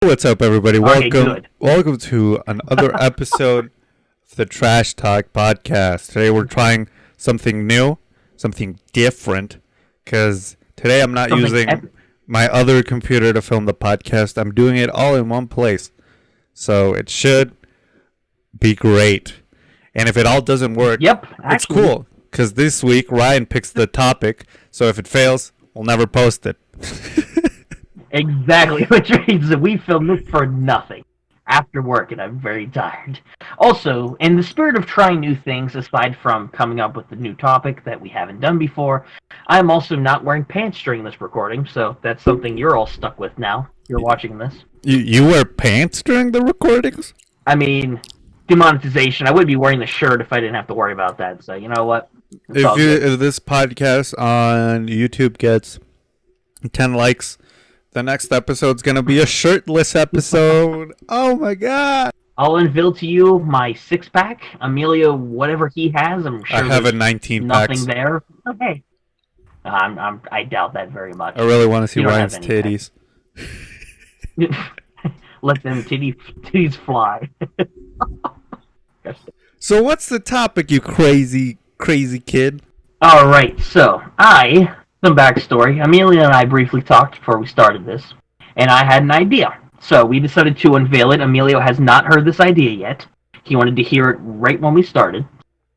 What's up, everybody? Okay, good. Welcome to another episode of the Trash Talk podcast. Today we're trying something new, something different, because today I'm not using my other computer to film the podcast. I'm doing it all in one place, so it should be great. And if it all doesn't work, it's cool, because this week Ryan picks the topic, so if it fails, we'll never post it. Exactly, which means that we filmed this for nothing after work, and I'm very tired. Also, in the spirit of trying new things, aside from coming up with a new topic that we haven't done before, I'm also not wearing pants during this recording, so that's something you're all stuck with now. You're watching this. You wear pants during the recordings? I mean, demonetization. I would be wearing the shirt if I didn't have to worry about that, so you know what? If this podcast on YouTube gets 10 likes, the next episode's gonna be a shirtless episode. Oh my god! I'll unveil to you my six-pack. Emilio, whatever he has, I'm sure I have a 19-pack. Nothing there. Okay. I doubt that very much. I really want to see Ryan's titties. Let them titties fly. So what's the topic, you crazy kid? Alright, so some backstory. Emilio and I briefly talked before we started this, and I had an idea. So we decided to unveil it. Emilio has not heard this idea yet. He wanted to hear it right when we started.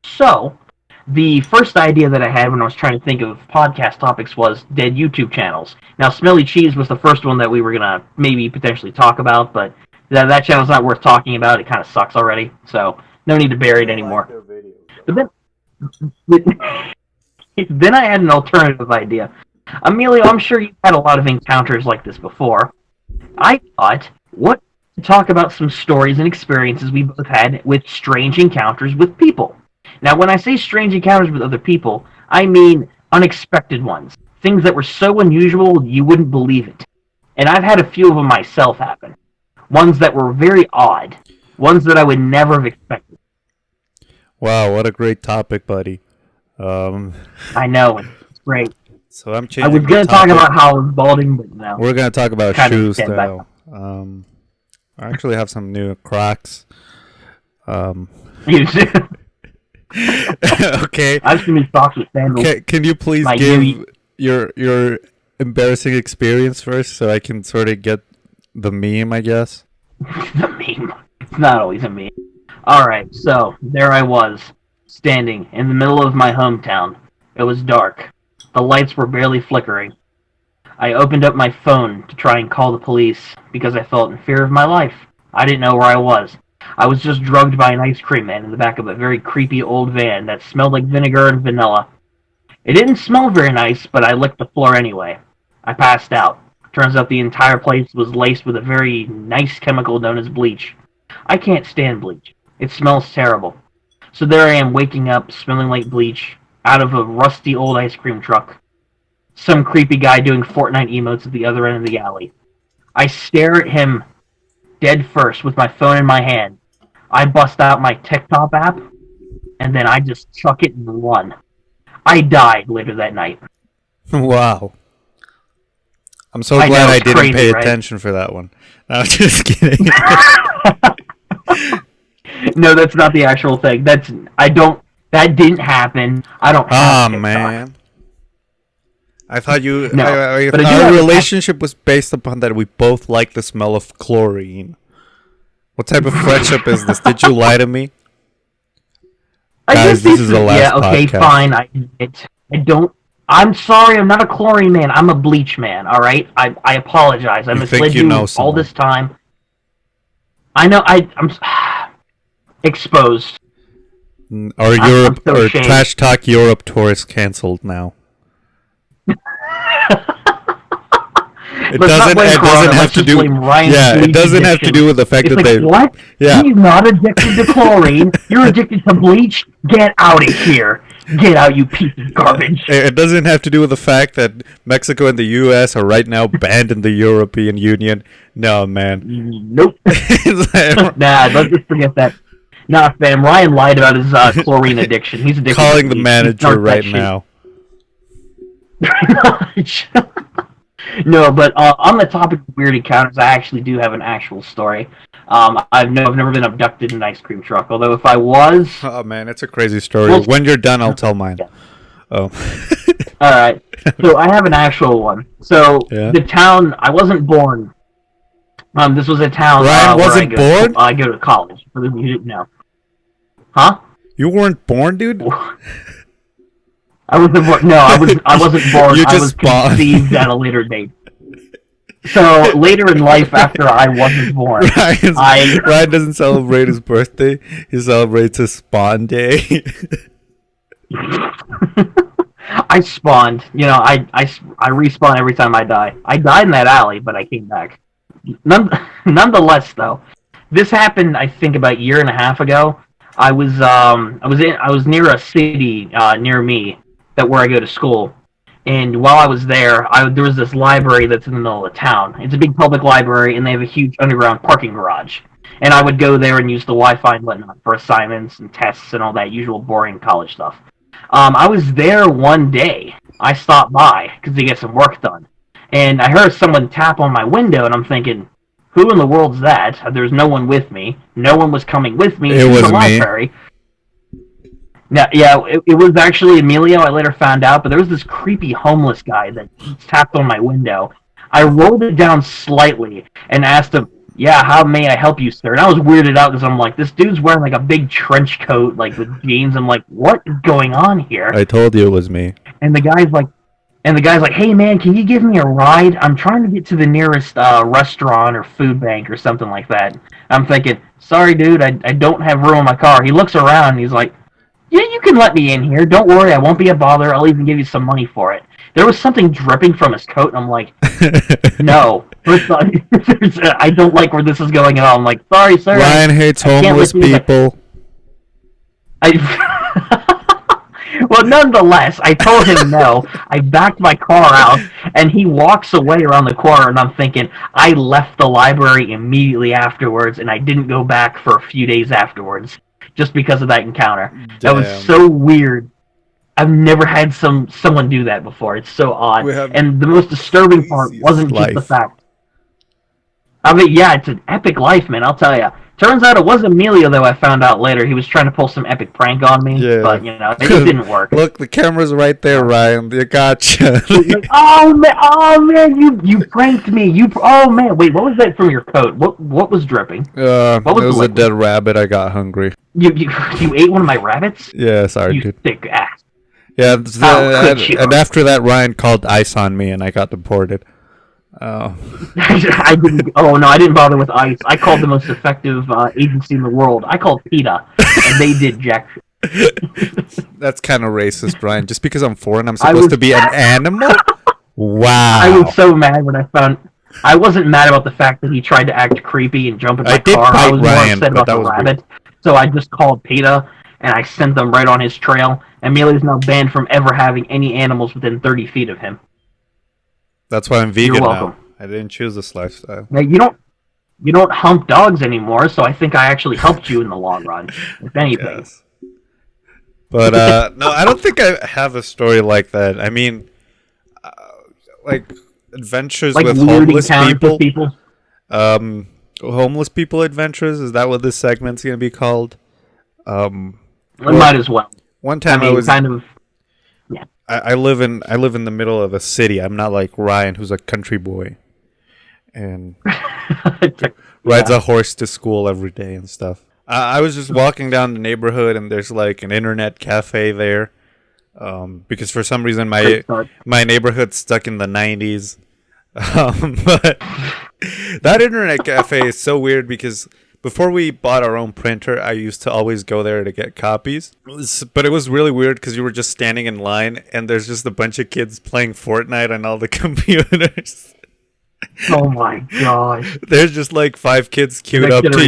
So, the first idea that I had when I was trying to think of podcast topics was dead YouTube channels. Now, Smelly Cheese was the first one that we were going to maybe potentially talk about, but that channel's not worth talking about. It kind of sucks already, so no need to bury it anymore. But then I had an alternative idea. Emilio, I'm sure you've had a lot of encounters like this before. I thought, what to talk about some stories and experiences we both had with strange encounters with people. Now, when I say strange encounters with other people, I mean unexpected ones. Things that were so unusual you wouldn't believe it. And I've had a few of them myself happen. Ones that were very odd. Ones that I would never have expected. Wow, what a great topic, buddy. I know, it's great. So I'm changing. I was going to talk about how I was balding, but no. We're going to talk about shoes now. I actually have some new Crocs. You do? Okay. I've seen these socks with sandals. Can you please give your embarrassing experience first, so I can sort of get the meme, I guess? The meme. It's not always a meme. Alright, so there I was, standing in the middle of my hometown. It was dark. The lights were barely flickering. I opened up my phone to try and call the police because I felt in fear of my life. I didn't know where I was. I was just drugged by an ice cream man in the back of a very creepy old van that smelled like vinegar and vanilla. It didn't smell very nice, but I licked the floor anyway. I passed out. Turns out the entire place was laced with a very nice chemical known as bleach. I can't stand bleach. It smells terrible. So there I am waking up, smelling like bleach, out of a rusty old ice cream truck. Some creepy guy doing Fortnite emotes at the other end of the alley. I stare at him dead first with my phone in my hand. I bust out my TikTok app, and then I just chuck it and run. I died later that night. Wow. I'm so glad I didn't pay attention for that one. I was just kidding. No, that's not the actual thing. That didn't happen. I don't have TikTok. Man. I thought but our relationship was based upon that we both like the smell of chlorine. What type of friendship is this? Did you lie to me? Guys, this is the last podcast. Fine. I don't. I'm sorry, I'm not a chlorine man. I'm a bleach man, alright? I apologize. I misled you all this time. I know, I'm exposed. Or Trash Talk Europe tour is cancelled now. It doesn't have to do. It doesn't have to do with the fact that they. What? Yeah. He's not addicted to chlorine. You're addicted to bleach. Get out of here. Get out, you piece of garbage. It doesn't have to do with the fact that Mexico and the U.S. are right now banned in the European Union. No, man. Nope. Nah, let's just forget that. Nah, fam. Ryan lied about his chlorine addiction. He's addicted. Calling the manager right now. Pretty much. No, but on the topic of weird encounters, I actually do have an actual story. I've never been abducted in an ice cream truck. Although if I was, Oh man, it's a crazy story. well, When you're done, I'll tell mine. yeah. Oh. All right. So I have an actual one. So Yeah. the town I wasn't born. This was a town Ryan where wasn't born? I go to college. For those of you who didn't know, huh? You weren't born, dude? I wasn't born. No, I wasn't born. You I just was spawned. conceived at a later date. So later in life, after I wasn't born, Ryan doesn't celebrate his birthday. He celebrates his spawn day. I spawned. You know, I respawn every time I die. I died in that alley, but I came back. Nonetheless, though, this happened. I think about a year and a half ago. I was near a city near me that where I go to school, and while I was there, there was this library that's in the middle of the town. It's a big public library, and they have a huge underground parking garage. And I would go there and use the Wi-Fi and whatnot for assignments and tests and all that usual boring college stuff. I was there one day. I stopped by because to get some work done, and I heard someone tap on my window, and I'm thinking, who in the world's that? There's no one with me. No one was coming with me It to was the me. library. Yeah, it was actually Emilio. I later found out, but there was this creepy homeless guy that tapped on my window. I rolled it down slightly and asked him, "Yeah, how may I help you, sir?" And I was weirded out because I'm like, this dude's wearing like a big trench coat, like with jeans. I'm like, what is going on here? I told you it was me. And the guy's like, "Hey man, can you give me a ride? I'm trying to get to the nearest restaurant or food bank or something like that." I'm thinking, "Sorry, dude, I don't have room in my car." He looks around and he's like, "Yeah, you can let me in here. Don't worry, I won't be a bother. I'll even give you some money for it." There was something dripping from his coat, and I'm like, "No, I don't like where this is going at all." I'm like, "Sorry, sir." Ryan hates homeless people. Well, nonetheless, I told him no. I backed my car out, and he walks away around the corner, and I'm thinking, I left the library immediately afterwards, and I didn't go back for a few days afterwards, just because of that encounter. Damn. That was so weird. I've never had someone do that before. It's so odd. And the most disturbing part wasn't just the fact. I mean, yeah, it's an epic life, man, I'll tell you. Turns out it was Emilio, though. I found out later he was trying to pull some epic prank on me, but you know it didn't work. Look, the camera's right there, Ryan. You gotcha. Like, oh man, you pranked me. Oh man, wait, what was that from your coat? What was dripping? It was a dead rabbit. I got hungry. You ate one of my rabbits? Yeah, sorry, you dude. Thick ass. Yeah, and after that, Ryan called ICE on me, and I got deported. Oh. I didn't. Oh no, I didn't bother with ICE. I called the most effective agency in the world. I called PETA, and they did jack. That's kind of racist, Ryan. Just because I'm foreign, I'm supposed to be an animal? Wow. I was so mad when I found. I wasn't mad about the fact that he tried to act creepy and jump in my car. I was more upset about the rabbit. Weird. So I just called PETA, and I sent them right on his trail. Emilio's now banned from ever having any animals within 30 feet of him. That's why I'm vegan You're welcome. now. I didn't choose this lifestyle. Now, you don't hump dogs anymore, so I think I actually helped you in the long run, if anything. Yes. But no, I don't think I have a story like that. I mean, like adventures like with homeless people. Homeless people adventures. Is that what this segment's gonna be called? Might as well. One time I was kind of. Yeah. I live in the middle of a city. I'm not like Ryan, who's a country boy, and rides a horse to school every day and stuff. I was just walking down the neighborhood, and there's like an internet cafe there, because for some reason my neighborhood's stuck in the 90s. But that internet cafe is so weird because before we bought our own printer, I used to always go there to get copies. But it was really weird because you were just standing in line and there's just a bunch of kids playing Fortnite on all the computers. Oh my gosh. There's just like 5 kids queued up to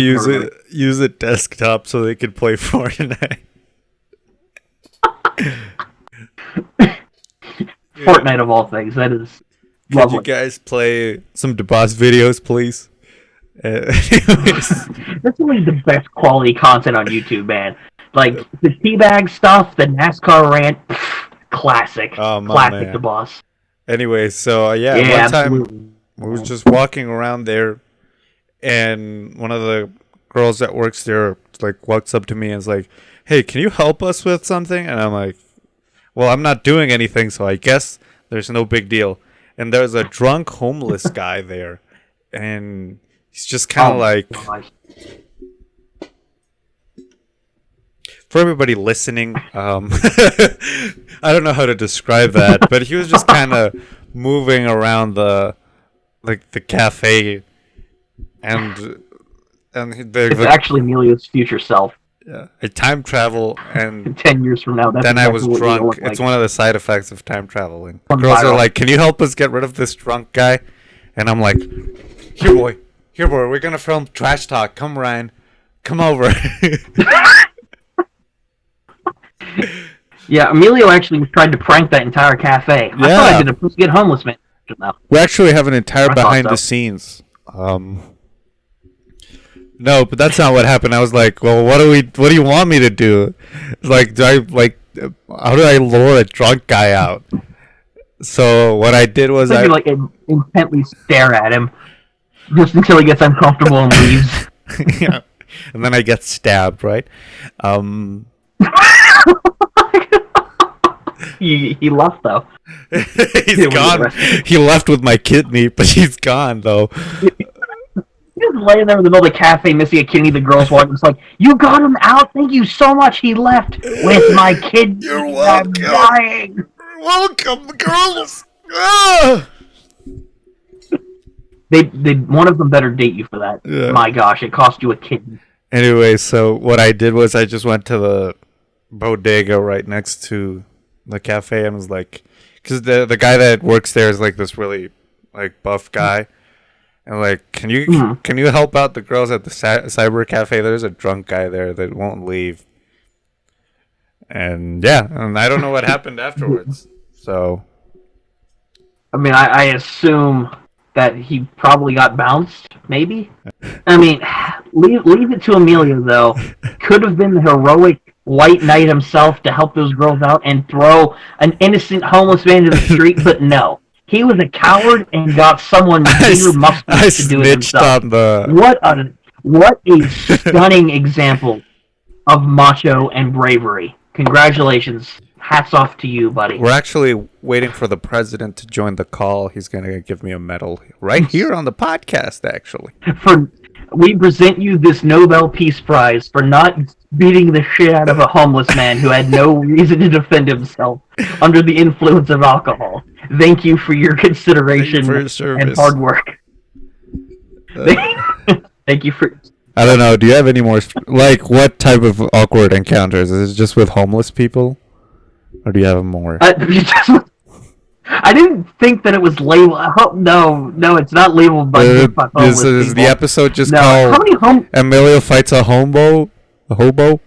use a desktop so they could play Fortnite. Fortnite of all things. That is lovely. Could you guys play some DeBoss videos, please? That's really the best quality content on YouTube, man. Like the teabag stuff, the NASCAR rant, classic. Oh, classic DeBoss. Anyway, so yeah, Yeah, one time absolutely. we was just walking around there, and one of the girls that works there like walks up to me and is like, "Hey, can you help us with something?" And I'm like, "Well, I'm not doing anything, so I guess there's no big deal." And there's a drunk homeless guy there, and he's just kind of like, gosh. for everybody listening, I don't know how to describe that, but he was just kind of moving around the cafe, and It's actually Emilio's future self. yeah, I time travel, and 10 years from now, that's then I exactly was what you'll drunk. look It's like. one of the side effects of time traveling. From Girls are viral. like, "Can you help us get rid of this drunk guy?" And I'm like, here boy, we're gonna film trash talk. Come Ryan, come over." Yeah, Emilio actually tried to prank that entire cafe. I thought Yeah. I did a get homeless man. No. We actually have an entire I thought behind so. the scenes. No, but that's not what happened. I was like, "Well, what do you want me to do? Like, how do I lure a drunk guy out?" So what I did was So you like intently stare at him just until he gets uncomfortable and leaves. yeah. And then I get stabbed, right? Um, He left though. he's Yeah, gone. He left with my kidney, but he's gone though. He was laying there in the middle of the cafe missing a kidney. The girls walked. It's like, "You got him out. Thank you so much. He left with my kidney. You're I'm welcome. dying." Welcome, girls. Ah! They one of them better date you for that. Yeah. My gosh, it cost you a kidney. Anyway, so what I did was I just went to the bodega right next to the cafe and was like, because the guy that works there is like this really like buff guy, and like, can you help out the girls at the cyber cafe? There's a drunk guy there that won't leave, and yeah, and I don't know what happened afterwards. So I mean, I assume that he probably got bounced, maybe? I mean, leave it to Emilio, though. Could have been the heroic white knight himself to help those girls out and throw an innocent homeless man to the street, but no. He was a coward and got someone bigger I muscles to do it snitched himself. on the. What a stunning example of macho and bravery. Congratulations. Hats off to you, buddy. We're actually waiting for the president to join the call. He's gonna give me a medal right here on the podcast, actually. We present you this Nobel Peace Prize for not beating the shit out of a homeless man who had no reason to defend himself under the influence of alcohol. Thank you for your consideration Thank you for your service. and hard work. Thank you for... I don't know. Do you have any more? Like, what type of awkward encounters? Is it just with homeless people? Or do you have more? I didn't think that it was labeled. No, it's not labeled by homeless Is the people. episode just No, how called many Emilio Fights a Hobo? A hobo?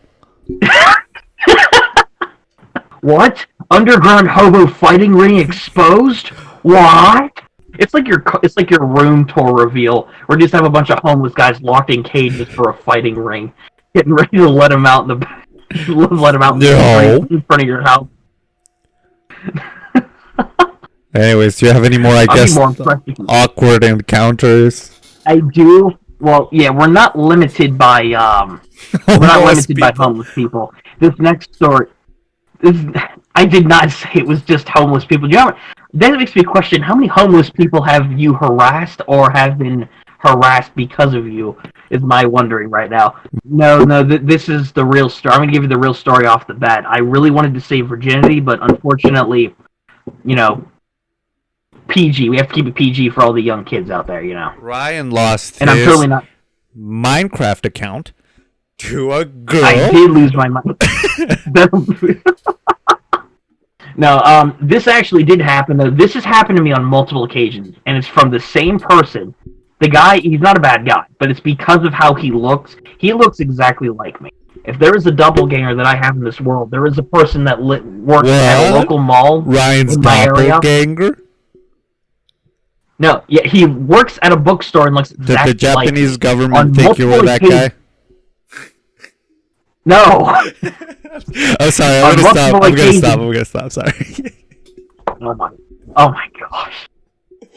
What? Underground hobo fighting ring exposed? What? It's like your room tour reveal, where you just have a bunch of homeless guys locked in cages for a fighting ring, getting ready to let them out in the street in front of your house. Anyways, do you have any more, awkward encounters? I do. Well, yeah, we're not limited by homeless people. This next story, I did not say it was just homeless people. That makes me question, how many homeless people have you harassed or have been harassed because of you, is my wondering right now. No, this is the real story. I'm going to give you the real story off the bat. I really wanted to say virginity, but unfortunately, PG. We have to keep it PG for all the young kids out there, Ryan lost and his I'm totally not. Minecraft account to a girl. I did lose my mind. No, this actually did happen, though. This has happened to me on multiple occasions, and it's from the same person. The guy, he's not a bad guy, but it's because of how he looks. He looks exactly like me. If there is a doppelganger that I have in this world, there is a person that works at a local mall. Ryan's in my area. doppelganger? No, yeah, he works at a bookstore and looks exactly like me. Did the Japanese government On think you were that multiple guy? No. Oh, sorry. I'm gonna stop. Sorry. Oh my. Oh my gosh.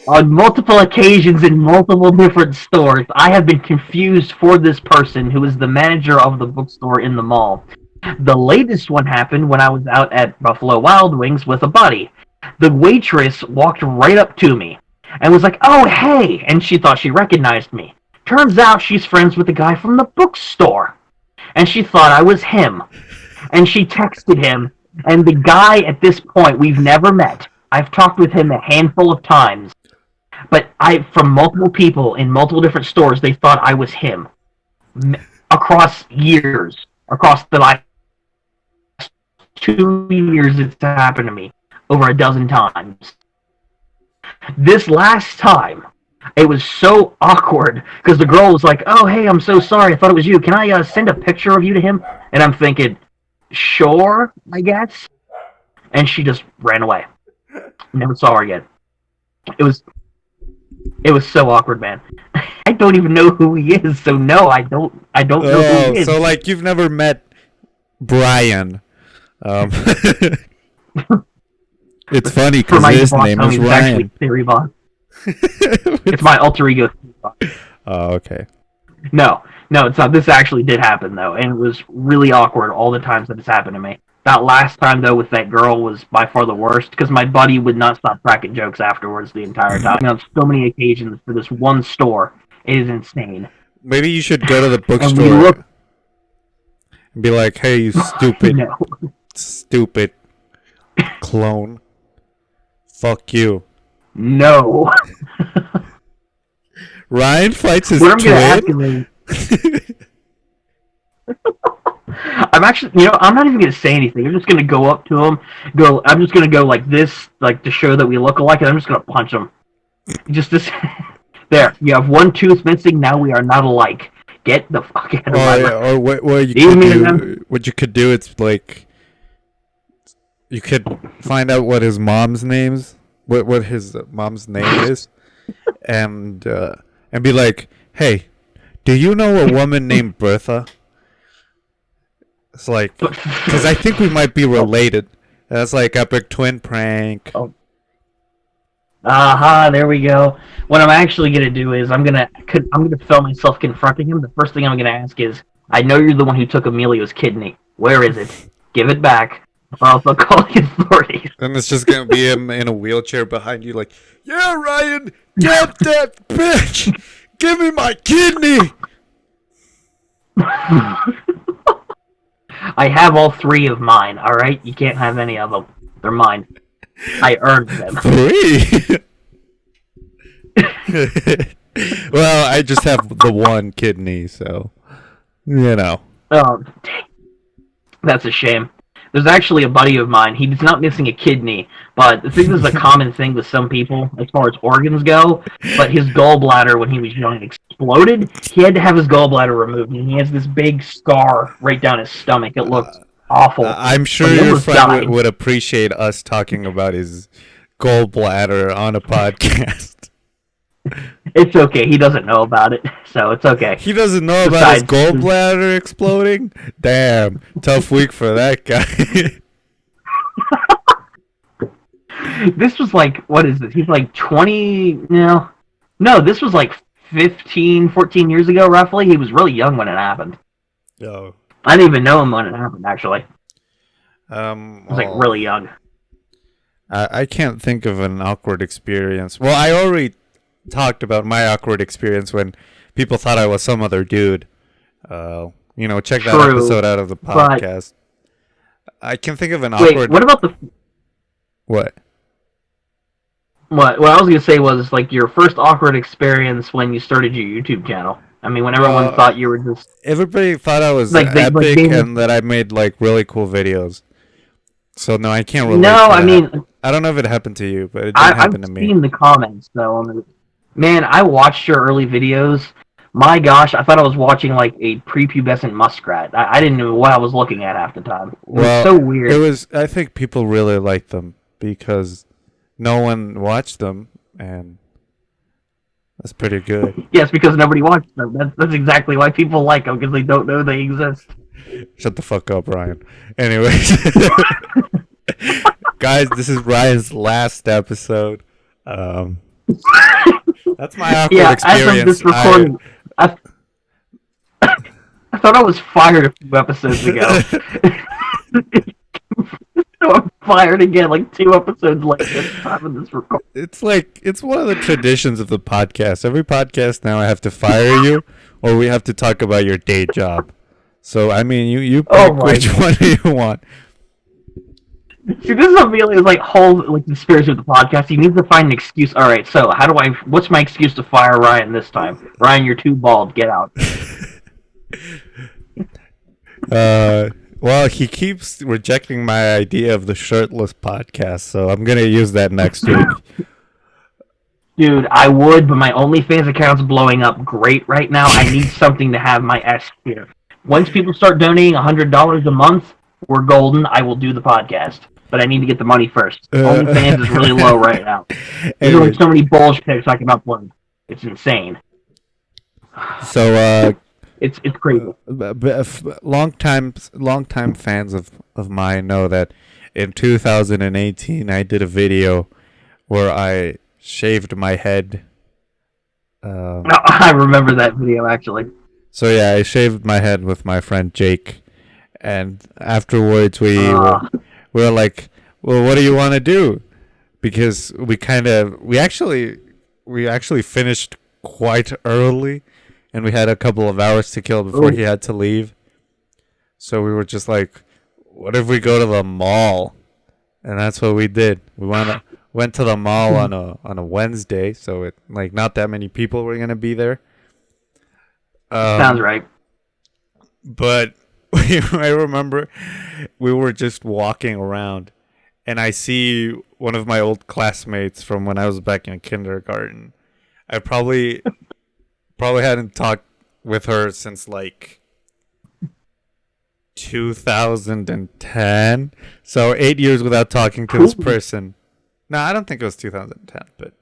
On multiple occasions in multiple different stores, I have been confused for this person who is the manager of the bookstore in the mall. The latest one happened when I was out at Buffalo Wild Wings with a buddy. The waitress walked right up to me and was like, "Oh, hey!" And she thought she recognized me. Turns out she's friends with the guy from the bookstore. And she thought I was him. And she texted him. And the guy at this point, we've never met. I've talked with him a handful of times. But from multiple people in multiple different stores, they thought I was him. Across years. Across the last 2 years, it's happened to me over a dozen times. This last time, it was so awkward because the girl was like, "Oh, hey, I'm so sorry. I thought it was you. Can I send a picture of you to him?" And I'm thinking, "Sure, I guess." And she just ran away. Never saw her again. It was so awkward, man. I don't even know who he is, so no, I don't know who he is. So like you've never met Brian. It's funny because his name is Ryan. Theory Vaughn. It's my alter ego. Oh, okay. No, it's not. This actually did happen though, and it was really awkward all the times that it's happened to me. That last time though with that girl was by far the worst because my buddy would not stop cracking jokes afterwards the entire time. On so many occasions for this one store, it is insane. Maybe you should go to the bookstore and be like, "Hey, you stupid, stupid clone, fuck you." No. Ryan fights his twin. I'm actually, I'm not even gonna say anything. I'm just gonna go up to him. I'm just gonna go like this, like to show that we look alike, and I'm just gonna punch him. Just this. There, you have one tooth missing. Now we are not alike. Get the fuck out of my life. Or what you could do, it's like you could find out what his mom's name's. What his mom's name is, and be like, "Hey, do you know a woman named Bertha?" It's like, because I think we might be related. That's like epic twin prank. Oh. Aha! There we go. What I'm actually gonna do is I'm gonna film myself confronting him. The first thing I'm gonna ask is, "I know you're the one who took Emilio's kidney. Where is it? Give it back. Or else I'll call the authorities." And it's just gonna be him in a wheelchair behind you, like, "Yeah, Ryan, get that bitch! Give me my kidney!" I have all 3 of mine. All right, you can't have any of them. They're mine. I earned them. 3. Well, I just have the one kidney, so Oh, that's a shame. There's actually a buddy of mine. He's not missing a kidney, but I think this is a common thing with some people as far as organs go. But his gallbladder, when he was young, exploded. He had to have his gallbladder removed, and he has this big scar right down his stomach. It looks awful. I'm sure your friend would appreciate us talking about his gallbladder on a podcast. It's okay. He doesn't know about it, so it's okay. He doesn't know about his gallbladder exploding? Damn. Tough week for that guy. This was like, what is this? He's like 20... No, this was like 15, 14 years ago, roughly. He was really young when it happened. Oh. I didn't even know him when it happened, actually. I was like really young. I can't think of an awkward experience. Well, I already talked about my awkward experience when people thought I was some other dude. Check that episode out of the podcast. I can think of an awkward... Wait, what about the... What? What I was going to say was, like, your first awkward experience when you started your YouTube channel. I mean, when everyone thought you were just... Everybody thought I was epic and that I made, like, really cool videos. So, no, I can't relate to that. I mean... I don't know if it happened to you, but it did happen to me. I've seen the comments, though. Man, I watched your early videos. My gosh, I thought I was watching, like, a prepubescent muskrat. I didn't know what I was looking at half the time. It was so weird. I think people really liked them because no one watched them, and that's pretty good. Yes, because nobody watched them. That's exactly why people like them, because they don't know they exist. Shut the fuck up, Ryan. Anyways. Guys, this is Ryan's last episode. That's my awkward experience. As of this recording, I thought I was fired a few episodes ago. So I'm fired again, like 2 episodes later. Time of this recording. It's one of the traditions of the podcast. Every podcast now I have to fire you, or we have to talk about your day job. So I mean, you pick which one you want. See, this is Emilio's whole conspiracy with the podcast. He needs to find an excuse. All right, so what's my excuse to fire Ryan this time? Ryan, you're too bald. Get out. Well, he keeps rejecting my idea of the shirtless podcast, so I'm gonna use that next week. Dude, I would, but my OnlyFans account's blowing up great right now. I need something to have my S here. Once people start donating $100 a month, we're golden. I will do the podcast, but I need to get the money first. OnlyFans is really low right now. There's only so many bullshit pics I can upload. It's insane. So, it's crazy. Long time fans of mine know that in 2018 I did a video where I shaved my head. I remember that video actually. So yeah, I shaved my head with my friend Jake, and afterwards we were like, "Well, what do you want to do?" Because we actually finished quite early. And we had a couple of hours to kill before he had to leave. So we were just like, what if we go to the mall? And that's what we did. We went to the mall on a Wednesday, so not that many people were gonna be there. Sounds right. But I remember we were just walking around, and I see one of my old classmates from when I was back in kindergarten. I probably hadn't talked with her since 2010. So 8 years without talking to this person. No, I don't think it was 2010, but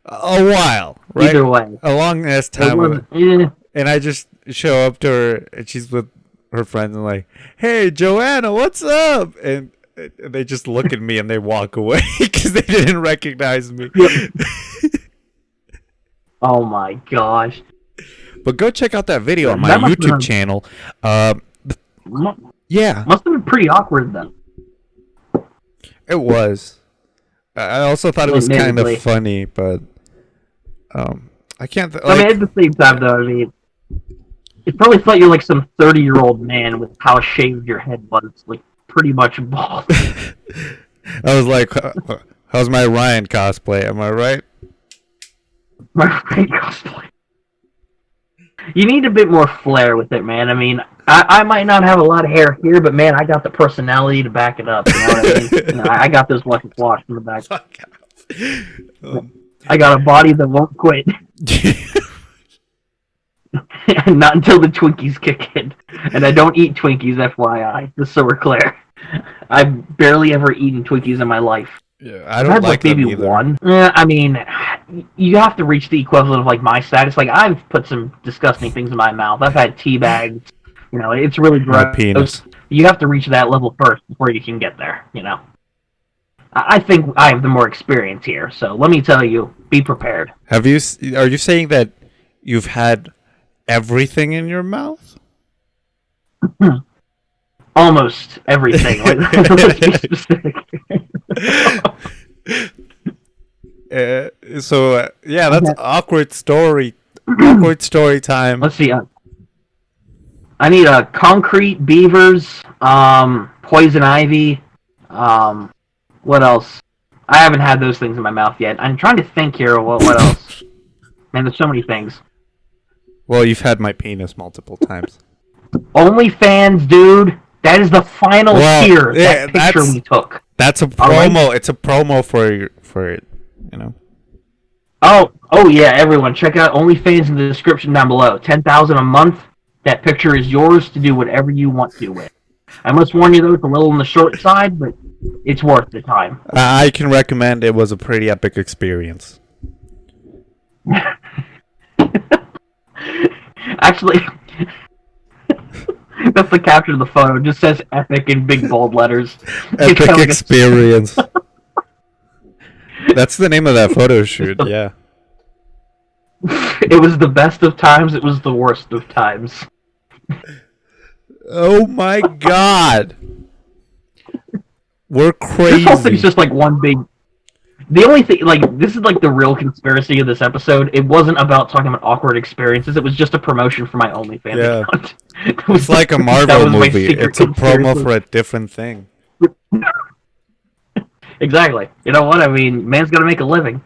a while, right? Either way. A long ass time. Yeah. And I just show up to her, and she's with her friends and like, "Hey, Joanna, what's up?" And they just look at me and they walk away because they didn't recognize me. Oh my gosh. But go check out that video on my YouTube channel. Yeah. Must have been pretty awkward then. It was. I also thought it was kind of funny, but I can't... at the same time, though, it probably thought you're some 30-year-old man with how shaved your head was. Pretty much bald. I was like, how's my Rian cosplay? Am I right? My Rian cosplay. You need a bit more flair with it, man. I might not have a lot of hair here, but man, I got the personality to back it up. You know what I mean? I got this luscious wash in the back. I got a body that won't quit. Not until the Twinkies kick in. And I don't eat Twinkies, FYI, just so we're clear. I've barely ever eaten Twinkies in my life. Yeah, I don't like maybe them either. One. You have to reach the equivalent of my status. I've put some disgusting things in my mouth. I've had tea bags. It's really gross. My penis. You have to reach that level first before you can get there. I think I have the more experience here. So let me tell you, be prepared. Are you saying that you've had everything in your mouth? Almost everything. Let's be specific. That's awkward story. Awkward story time. Let's see. I need concrete beavers, poison ivy. What else? I haven't had those things in my mouth yet. I'm trying to think here. What else? Man, there's so many things. Well, you've had my penis multiple times. OnlyFans, dude. That is the final tier. That picture we took. That's a promo. Right? It's a promo for it. Oh yeah, everyone check out OnlyFans in the description down below. 10,000 a month. That picture is yours to do whatever you want to with. I must warn you though, it's a little on the short side, but it's worth the time. I can recommend. It was a pretty epic experience. Actually, that's the caption of the photo. It just says epic in big bold letters. Epic experience. That's the name of that photo shoot, yeah. It was the best of times, it was the worst of times. Oh my god! We're crazy. This whole thing's just like one big... The only thing, like, this is like the real conspiracy of this episode. It wasn't about talking about awkward experiences, it was just a promotion for my OnlyFans account. It's like a Marvel movie. It's a promo for a different thing. Exactly. You know what? I mean, man's gotta make a living.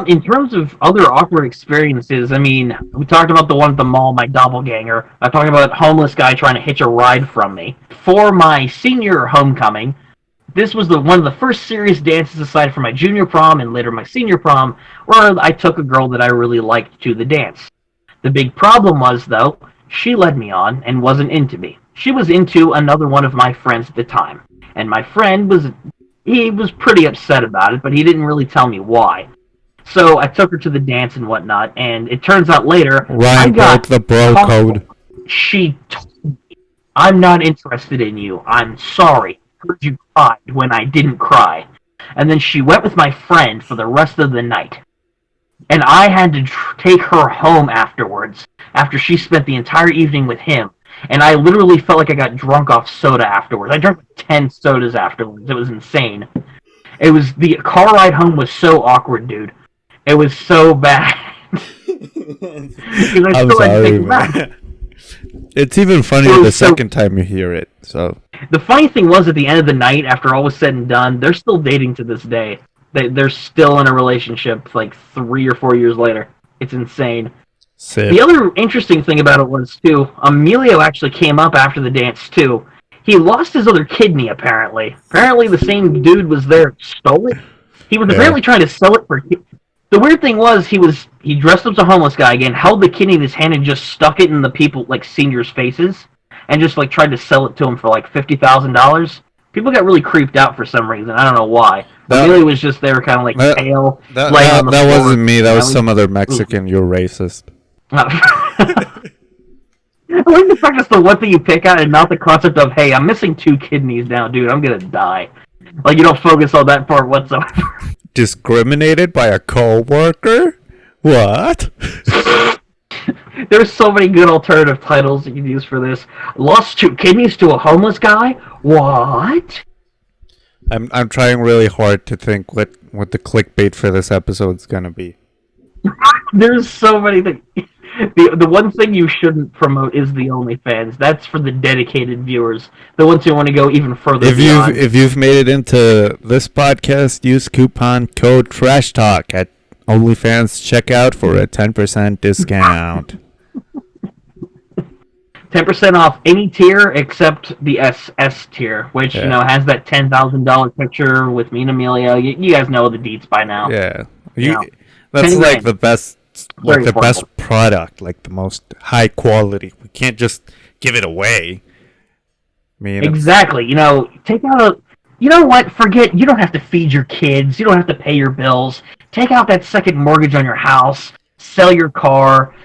In terms of other awkward experiences, I mean, we talked about the one at the mall, my doppelganger. I talked about a homeless guy trying to hitch a ride from me. For my senior homecoming, this was one of the first serious dances aside from my junior prom and later my senior prom, where I took a girl that I really liked to the dance. The big problem was, though, she led me on and wasn't into me. She was into another one of my friends at the time. And my friend was pretty upset about it, but he didn't really tell me why. So I took her to the dance and whatnot, and it turns out later... Ryan broke the bro code. She told me, I'm not interested in you. I'm sorry. I heard you cried when I didn't cry. And then she went with my friend for the rest of the night. And I had to take her home afterwards, after she spent the entire evening with him. And I literally felt like I got drunk off soda afterwards. I drank like 10 sodas afterwards. It was insane. The car ride home was so awkward, dude. It was so bad. I'm sorry, man. It's even funnier the second time you hear it. So the funny thing was, at the end of the night, after all was said and done, they're still dating to this day. They're still in a relationship like 3 or 4 years later. It's insane. Sick. The other interesting thing about it was, too, Emilio actually came up after the dance, too. He lost his other kidney, apparently. Apparently the same dude was there, stole it. He was apparently trying to sell it for... The weird thing was, he dressed up as a homeless guy again, held the kidney in his hand and just stuck it in the people, like, seniors' faces, and just, like, tried to sell it to them for, like, $50,000. People got really creeped out for some reason. I don't know why. Emilio was just there, kind of, like, pale, laying on the floor. That wasn't me. That was some other Mexican. You're racist. I like the fact that's the one thing you pick out and not the concept of, hey, I'm missing 2 kidneys now, dude. I'm gonna die. Like, you don't focus on that part whatsoever. Discriminated by a co-worker? What? There's so many good alternative titles you can use for this. Lost 2 kidneys to a homeless guy? What? I'm trying really hard to think what the clickbait for this episode's gonna be. There's so many things. The one thing you shouldn't promote is the OnlyFans. That's for the dedicated viewers, the ones who want to go even further. If you've made it into this podcast, use coupon code Trash Talk at OnlyFans checkout for a 10% discount. 10% off any tier except the SS tier, which has that $10,000 picture with me and Emilio. You guys know the deets by now. Yeah, that's like the best. Like the best product, like the most high quality. We can't just give it away. I mean, exactly. Take out forget, you don't have to feed your kids. You don't have to pay your bills. Take out that second mortgage on your house. Sell your car.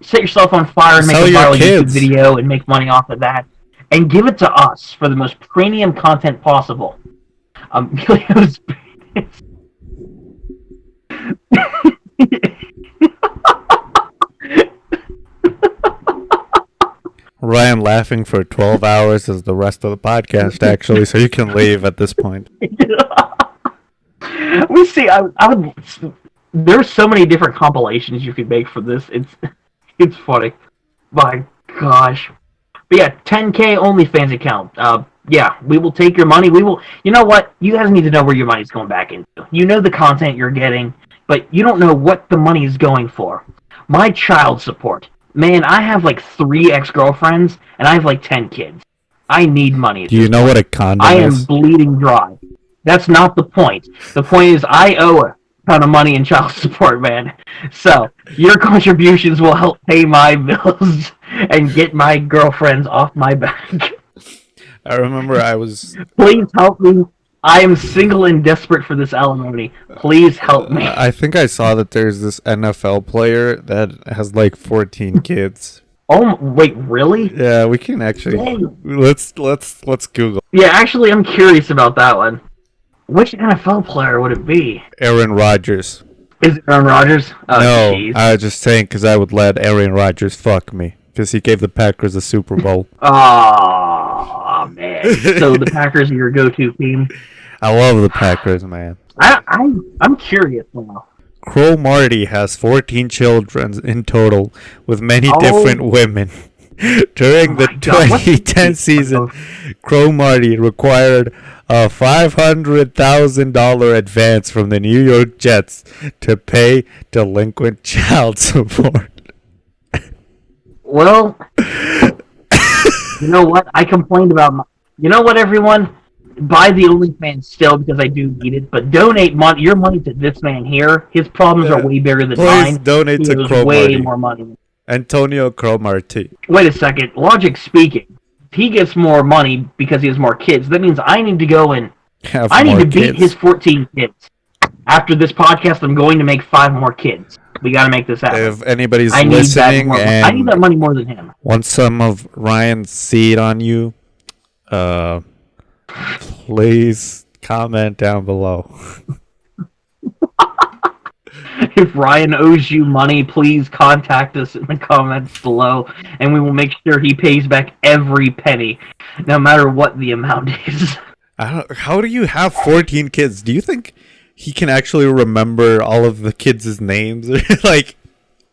Set yourself on fire and make a viral YouTube video and make money off of that. And give it to us for the most premium content possible. Emilio's Ryan laughing for 12 hours is the rest of the podcast, actually, so you can leave at this point. We see. I would. There's so many different compilations you could make for this. It's funny. My gosh. But yeah, 10K OnlyFans account. We will take your money. We will. You know what? You guys need to know where your money's going back into. You know the content you're getting, but you don't know what the money is going for. My child support. Man, I have like 3 ex-girlfriends, and I have like 10 kids. I need money. Do you know what a condom is? I am bleeding dry. That's not the point. The point is I owe a ton of money in child support, man. So, your contributions will help pay my bills and get my girlfriends off my back. I remember I was... Please help me. I am single and desperate for this alimony. Please help me. I think I saw that there's this NFL player that has like 14 kids. Oh wait, really? Yeah, we can actually. Let's Google. Yeah, actually, I'm curious about that one. Which NFL player would it be? Aaron Rodgers. Is it Aaron Rodgers? Oh, No, geez. I was just saying because I would let Aaron Rodgers fuck me because he gave the Packers a Super Bowl. Oh, man. So the Packers are your go-to team? I love the Packers, man. I'm curious now. Crow Marty has 14 children in total with many different women. During the 2010 season, Crow Marty required a $500,000 advance from the New York Jets to pay delinquent child support. Well, you know what? I complained about you know what, everyone? Buy the OnlyFans still because I do need it, but donate your money to this man here. His problems are way bigger than mine. Please donate to Crow way Marty. more money. Antonio Crow Marty. Wait a second. Logic speaking, if he gets more money because he has more kids, that means I need to go and beat his 14 kids. After this podcast, I'm going to make 5 more kids. We got to make this happen. If anybody's listening and I need that money more than him. Want some of Ryan's seed on you? Please comment down below. If Ryan owes you money, please contact us in the comments below, and we will make sure he pays back every penny, no matter what the amount is. How do you have 14 kids? Do you think he can actually remember all of the kids' names? Like,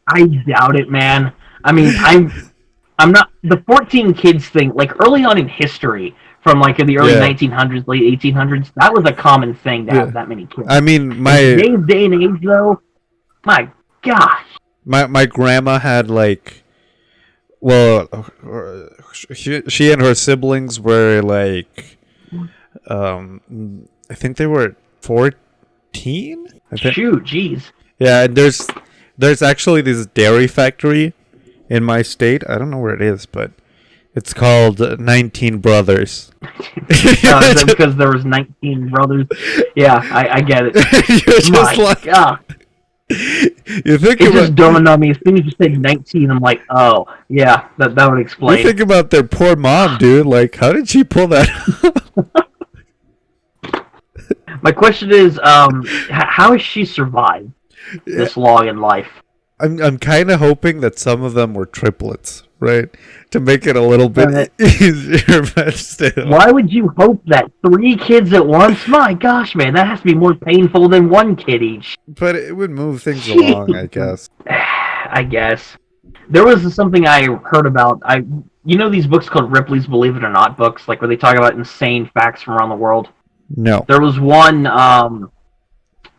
I doubt it, man. I mean, I'm not the 14 kids thing. Like early on in history, from like in the early 1900s, late 1800s, that was a common thing to have that many kids. I mean, in today's day and age, though, my gosh. My grandma had like, well, she and her siblings were like, I think they were 14. Shoot, jeez. Yeah, and there's actually this dairy factory in my state. I don't know where it is, but it's called 19 Brothers. Because there was 19 brothers. Yeah, I get it. You're just my God. You think it just dawned on me as soon as you said 19. I'm like, oh yeah, that would explain. You think about their poor mom, dude. Like, how did she pull that up? My question is, how has she survived this long in life? I'm kind of hoping that some of them were triplets, right? To make it a little bit easier, but still. Why would you hope that 3 kids at once? My gosh, man, that has to be more painful than 1 kid each. But it would move things along, I guess. I guess. There was something I heard about. You know these books called Ripley's Believe It or Not books, like where they talk about insane facts from around the world? No. There was one,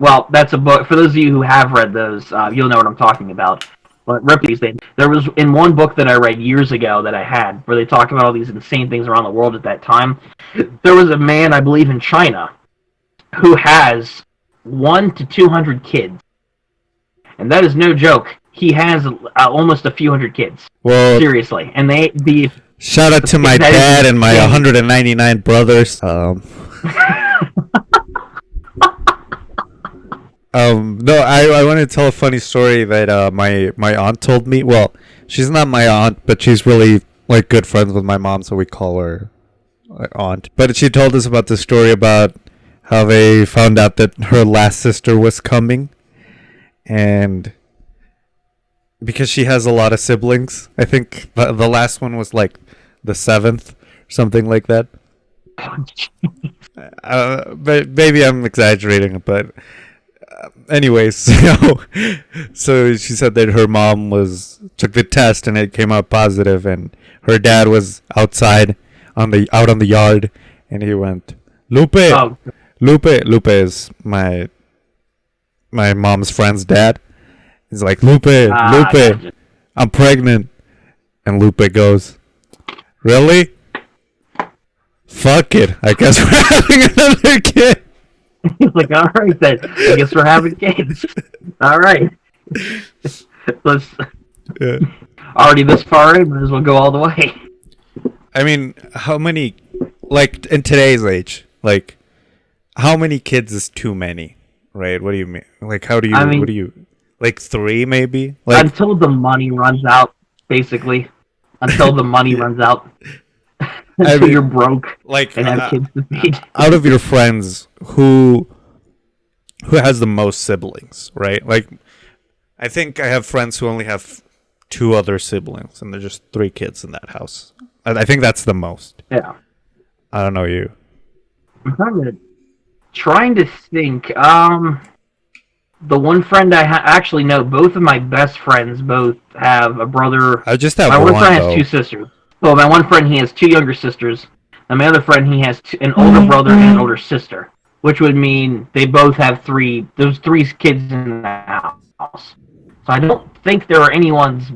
well, that's a book. For those of you who have read those, you'll know what I'm talking about. But Ripley's, there was in one book that I read years ago that I had, where they talk about all these insane things around the world at that time. There was a man, I believe, in China, who has 100 to 200 kids. And that is no joke. He has almost a few hundred kids. Well, seriously. And shout out to my dad and my 199 brothers. No, I want to tell a funny story that my aunt told me. Well, she's not my aunt, but she's really like good friends with my mom, so we call her aunt. But she told us about the story about how they found out that her last sister was coming, and because she has a lot of siblings, I think the last one was like the 7th, something like that. But maybe I'm exaggerating, but anyways, so she said that her mom took the test and it came out positive, and her dad was out on the yard, and he went, Lupe. Lupe is my mom's friend's dad. He's like, Lupe, I'm pregnant. And Lupe goes, really? Fuck it. I guess we're having another kid. He's like, all right then. I guess we're having kids. All right. Let's. Yeah. Already this far in, might as well go all the way. I mean, how many, like, in today's age, like, how many kids is too many, right? What do you mean? Like, what do you, like 3 maybe? Like, until the money runs out, basically. Until the money runs out. until you're broke like and have kids to feed. Out of your friends, who has the most siblings, right? Like, I think I have friends who only have 2 other siblings, and there's just 3 kids in that house. I think that's the most. Yeah. I don't know you. I'm trying to think. The one friend I actually know, both of my best friends both have a brother. I just have my one friend though. has 2 sisters. So my one friend, he has 2 younger sisters, and my other friend, he has an older brother and an older sister, which would mean they both have 3. There's 3 kids in the house. So I don't think there are anyone's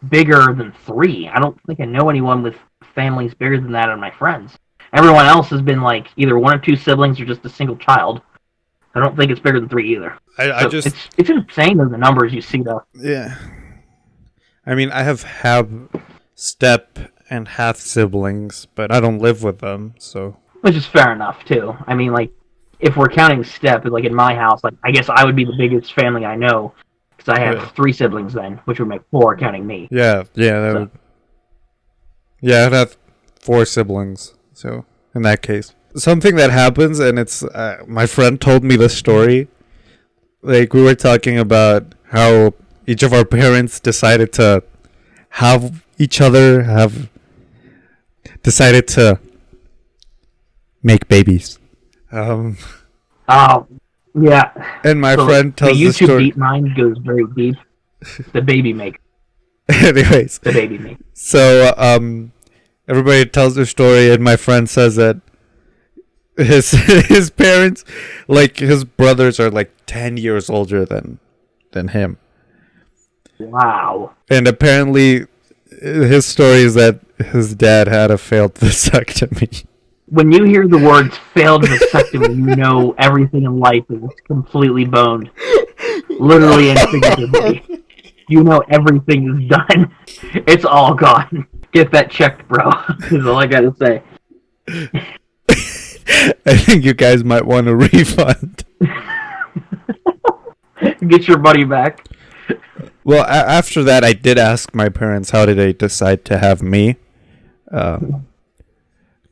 bigger than 3. I don't think I know anyone with families bigger than that of my friends. Everyone else has been like either 1 or 2 siblings or just a single child. I don't think it's bigger than 3 either. It's insane the numbers you see though. Yeah. I mean, I have step and half siblings, but I don't live with them, so. Which is fair enough too. I mean, like, if we're counting step, like in my house, like I guess I would be the biggest family I know because I have 3 siblings then, which would make 4 counting me. Yeah, that would. Yeah, I'd have 4 siblings. So in that case, something that happens, and it's my friend told me the story. Like, we were talking about how each of our parents decided to have each other decided to make babies. Oh, yeah. And my friend tells the YouTube story. deep mind goes very deep. The baby maker. Anyways, the baby maker. So everybody tells their story, and my friend says that his parents, like his brothers, are like 10 years older than him. Wow. And apparently, his story is that his dad had a failed vasectomy. When you hear the words failed vasectomy, you know everything in life is completely boned. Literally and figuratively. You know everything is done. It's all gone. Get that checked, bro. Is all I gotta say. I think you guys might want a refund. Get your money back. Well, after that, I did ask my parents how did they decide to have me.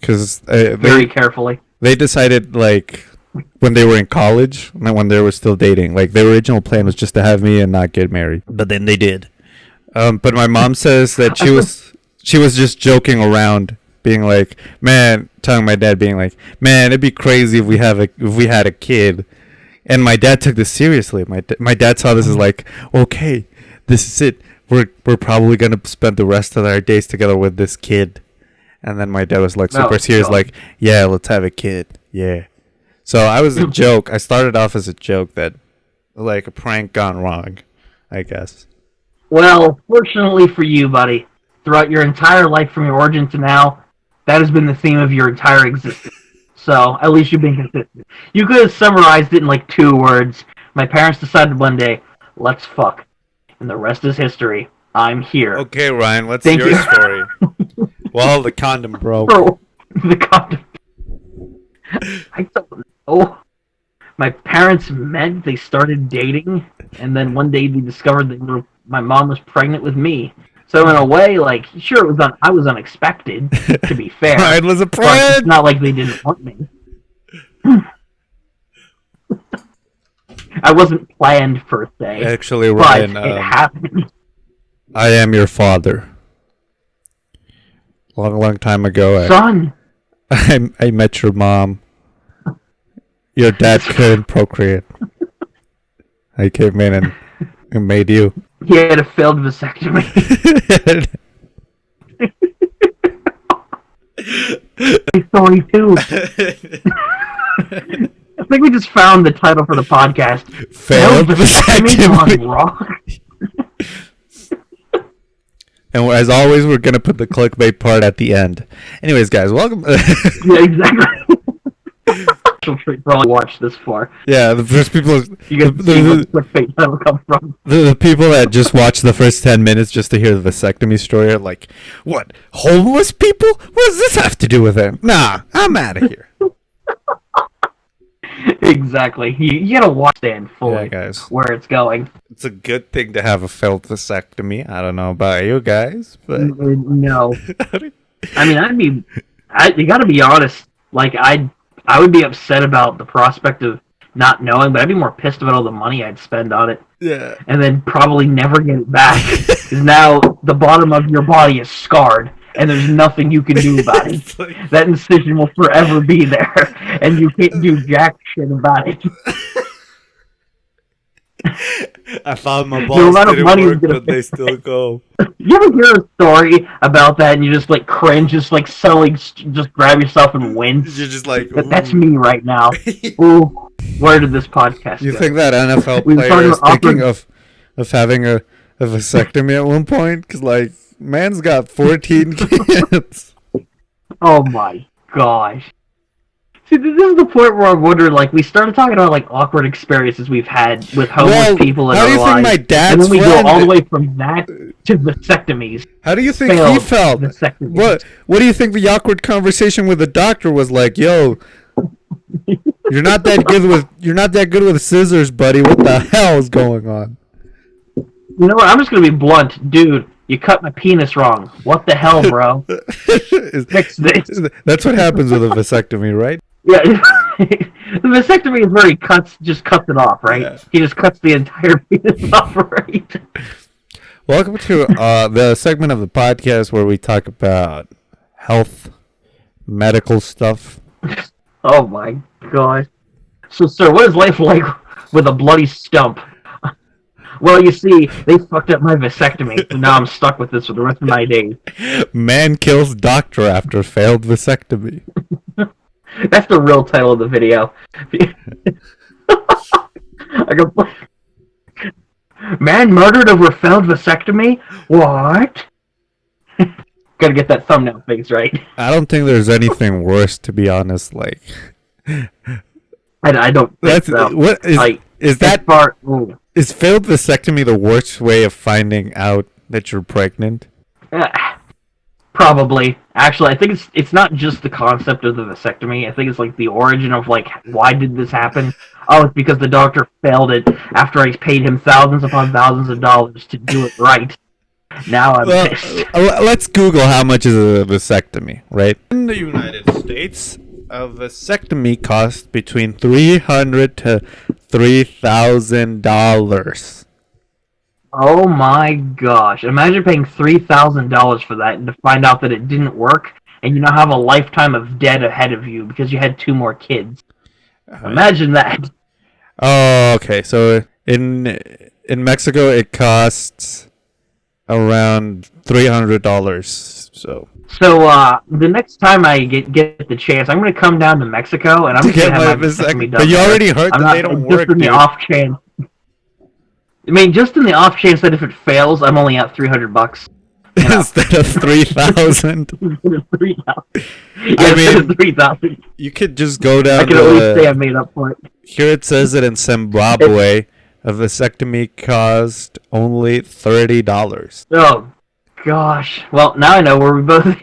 Because very carefully. They decided, like, when they were in college, not when they were still dating. Like, their original plan was just to have me and not get married. But then they did. But my mom says that she was just joking around, being like, telling my dad, being like, man, it'd be crazy if we had a kid. And my dad took this seriously. My dad saw this as like, okay, this is it. We're probably gonna spend the rest of our days together with this kid. And then my dad was like super serious, like, yeah, let's have a kid. Yeah. So I was a joke. I started off as a joke that, like, a prank gone wrong, I guess. Well, fortunately for you, buddy, throughout your entire life from your origin to now, that has been the theme of your entire existence. So at least you've been consistent. You could have summarized it in like 2 words. My parents decided one day, let's fuck. And the rest is history. I'm here. Okay, Ryan, what's your story? Well, the condom broke. Bro, the condom. I don't know. My parents met, they started dating, and then one day they discovered my mom was pregnant with me. So in a way, like, sure, I was unexpected, to be fair. Ryan was a prank! It's not like they didn't want me. I wasn't planned, per se. Actually, Ryan, but it happened. I am your father. Long time ago. Son! I met your mom. Your dad couldn't procreate. I came in and made you. He had a failed vasectomy. Story 2. I think we just found the title for the podcast. Failed vasectomy. Wrong. And as always, we're going to put the clickbait part at the end. Anyways, guys, welcome. Yeah, exactly. Probably watch this far. Yeah, the first people. You guys see where the clickbait title comes from. The people that just watch the first 10 minutes just to hear the vasectomy story are like, what? Homeless people? What does this have to do with it? Nah, I'm out of here. Exactly. You gotta watch that fully, yeah, guys. Where it's going. It's a good thing to have a failed vasectomy. I don't know about you guys, but No. I mean, You got to be honest. Like I would be upset about the prospect of not knowing, but I'd be more pissed about all the money I'd spend on it. Yeah. And then probably never get it back. Because now the bottom of your body is scarred, and there's nothing you can do about it. Like... That incision will forever be there, and you can't do jack shit about it. I found my balls didn't work, but they still go. You ever hear a story about that and you just like cringe, just like suddenly just grab yourself and wince? You're just like, that's me right now. Ooh, where did this podcast You go? think that NFL player is thinking of having a vasectomy at one point? Because, like, man's got 14 kids. Oh my gosh. See, this is the point where I'm wondering, like, we started talking about, like, awkward experiences we've had with homeless people in our lives. How do you think my dad's and then we go all the way from that to vasectomies. How do you think he felt? What do you think the awkward conversation with the doctor was like? Yo, you're not that good with scissors, buddy. What the hell is going on? You know what? I'm just gonna be blunt, dude. You cut my penis wrong. What the hell, bro? Fix this. That's what happens with a vasectomy, right? Yeah, the vasectomy is where he just cuts it off, right? Yeah. He just cuts the entire penis off, right? Welcome to the segment of the podcast where we talk about health, medical stuff. Oh my gosh. So, sir, what is life like with a bloody stump? Well, you see, they fucked up my vasectomy, so now I'm stuck with this for the rest of my days. Man kills doctor after failed vasectomy. That's the real title of the video. Man murdered over failed vasectomy? What? Gotta get that thumbnail fixed right. I don't think there's anything worse, to be honest. Like, I don't think so. What is, like, is that part? Is failed vasectomy the worst way of finding out that you're pregnant? Probably. Actually, I think it's not just the concept of the vasectomy. I think it's like the origin of like why did this happen? Oh, it's because the doctor failed it after I paid him thousands upon thousands of dollars to do it right. Now I'm pissed. Let's Google how much is a vasectomy, right? In the United States, a vasectomy costs between $300 to $3,000. Oh my gosh. Imagine paying $3,000 for that and to find out that it didn't work and you now have a lifetime of debt ahead of you because you had 2 more kids. Imagine that. Oh, okay. So in Mexico it costs around $300. So the next time I get the chance, I'm going to come down to Mexico and I'm going to have my vasectomy done. But you already heard that they don't work, just in the off chance. I mean, just in the off chance that if it fails, I'm only out $300 instead of 3,000. I mean, 3,000. You could just go down. I can at least say I made up for it. Here it says that in Zimbabwe, a vasectomy cost only $30. Oh gosh. Well, now I know where we both. We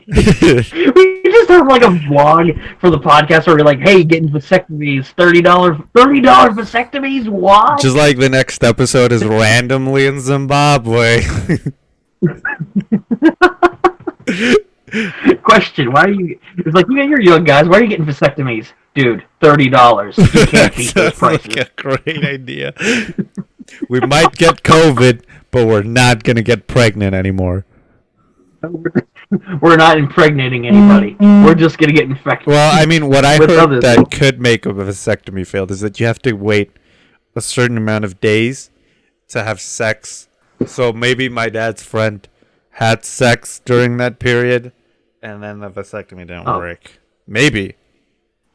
just have like a vlog for the podcast where we're like, "Hey, getting vasectomies, $30 vasectomies. What?" Just like the next episode is randomly in Zimbabwe. Question: why are you? It's like you're young guys. Why are you getting vasectomies, dude? $30. You can't beat those prices. Like a great idea. We might get COVID, but we're not gonna get pregnant anymore. We're not impregnating anybody. We're just gonna get infected. Well, I mean, what I heard that could make a vasectomy failed is that you have to wait a certain amount of days to have sex. So maybe my dad's friend had sex during that period, and then the vasectomy didn't work. Maybe.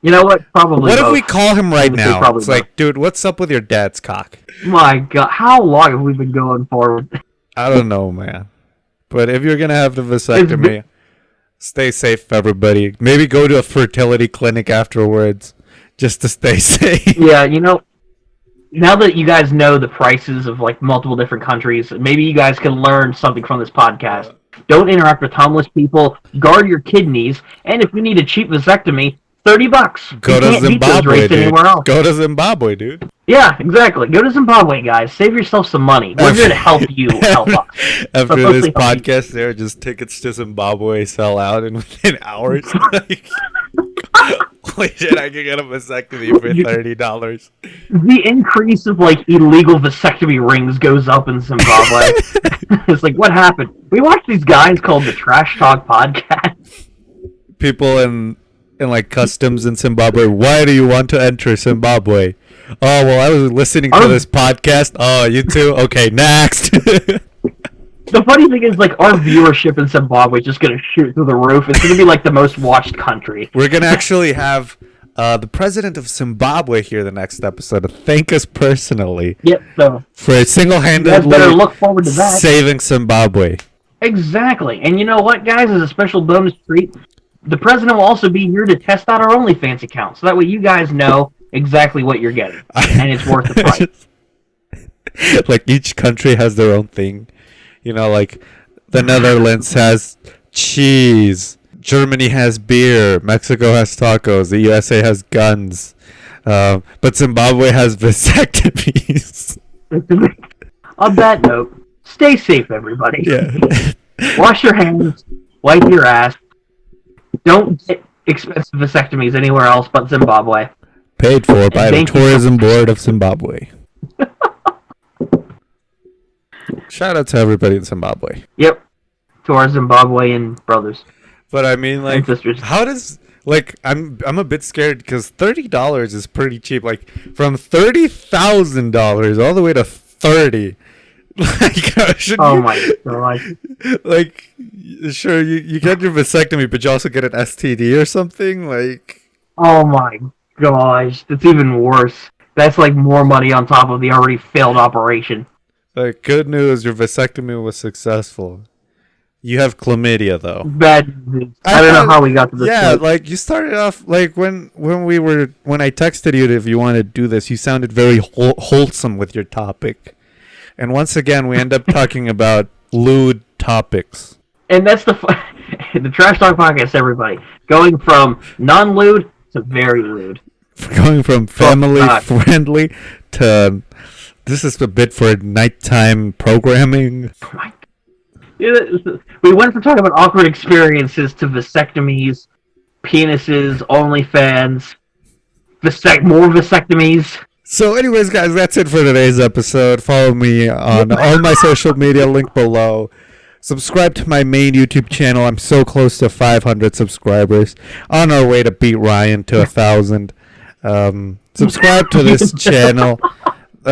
You know what? Probably. What if we call him right now? It's like, dude, what's up with your dad's cock? My God, how long have we been going for? I don't know, man. But if you're gonna have the vasectomy, stay safe, everybody. Maybe go to a fertility clinic afterwards, just to stay safe. Yeah, you know, now that you guys know the prices of like multiple different countries, maybe you guys can learn something from this podcast. Don't interact with homeless people. Guard your kidneys, and if you need a cheap vasectomy, $30. Go to Zimbabwe, dude. Go to Zimbabwe, dude. Yeah, exactly. Go to Zimbabwe, guys. Save yourself some money. We're here to help you help us. After this podcast, there are just tickets to Zimbabwe sell out in within hours. Holy shit, I can get a vasectomy for $30. The increase of illegal vasectomy rings goes up in Zimbabwe. It's like, what happened? We watched these guys called the Trash Talk Podcast. People in customs in Zimbabwe. Why do you want to enter Zimbabwe? Oh, well, I was listening to this podcast. Oh, you too? Okay, next. The funny thing is, our viewership in Zimbabwe is just going to shoot through the roof. It's going to be, the most watched country. We're going to actually have the president of Zimbabwe here the next episode to thank us personally. Yep, so. For single-handedly better look forward to that. Saving Zimbabwe. Exactly. And you know what, guys? As a special bonus treat, the president will also be here to test out our OnlyFans account. So that way you guys know exactly what you're getting. And it's worth the price. Each country has their own thing. The Netherlands has cheese. Germany has beer. Mexico has tacos. The USA has guns. But Zimbabwe has vasectomies. On that note, stay safe, everybody. Yeah. Wash your hands. Wipe your ass. Don't get expensive vasectomies anywhere else but Zimbabwe. Paid for by the Tourism Board of Zimbabwe. Shout out to everybody in Zimbabwe. Yep. To our Zimbabwean brothers. But I mean, sisters. How does I'm a bit scared because $30 is pretty cheap. From $30,000 all the way to 30. Oh my god! Sure, you get your vasectomy, but you also get an STD or something. Oh my gosh, that's even worse. That's more money on top of the already failed operation. Good news, your vasectomy was successful. You have chlamydia though. Bad news. I don't know how we got to this. Yeah, point. You started off when I texted you if you wanted to do this, you sounded very wholesome with your topic. And once again, we end up talking about lewd topics. And that's the Trash Talk Podcast, everybody. Going from non-lewd to very lewd. Going from family-friendly to this is a bit for nighttime programming. Oh my God. We went from talking about awkward experiences to vasectomies, penises, OnlyFans, more vasectomies. So anyways, guys, that's it for today's episode. Follow me on all my social media, link below. Subscribe to my main YouTube channel. I'm so close to 500 subscribers. On our way to beat Rian to 1,000. Subscribe to this channel,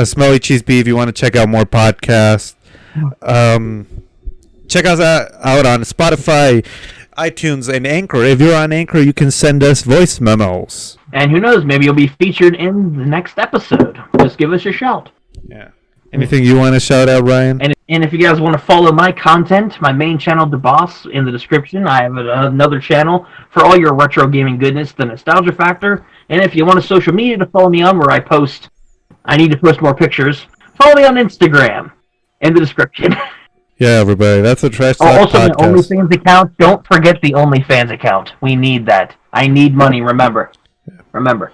Smelly Cheese Bee, if you want to check out more podcasts. Check us out on Spotify, iTunes, and Anchor. If you're on Anchor, you can send us voice memos. And who knows, maybe you'll be featured in the next episode. Just give us a shout. Yeah. Anything you want to shout out, Ryan? And if you guys want to follow my content, my main channel, The Boss, in the description. I have another channel for all your retro gaming goodness, The Nostalgia Factor. And if you want a social media to follow me on where I need to post more pictures, follow me on Instagram in the description. Yeah, everybody, that's a Trash Talk also, podcast. My OnlyFans account. Don't forget the OnlyFans account. We need that. I need money, remember. Remember.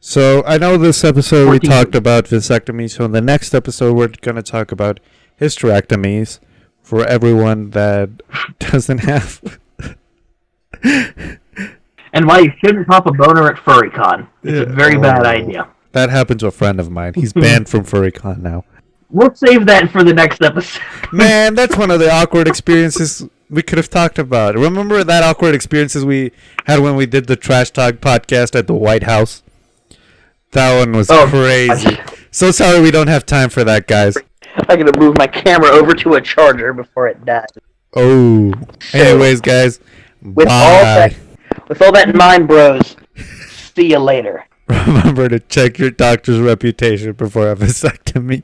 So, I know this episode we talked about vasectomies, so in the next episode we're going to talk about hysterectomies for everyone that doesn't have... And why you shouldn't pop a boner at FurryCon. It's a very bad idea. That happened to a friend of mine. He's banned from FurryCon now. We'll save that for the next episode. Man, that's one of the awkward experiences we could have talked about. Remember that awkward experiences we had when we did the Trash Talk podcast at the White House? That one was crazy. So sorry we don't have time for that, guys. I'm going to move my camera over to a charger before it dies. Oh. So, anyways, guys, with bye. With all that in mind, bros, see you later. Remember to check your doctor's reputation before a vasectomy.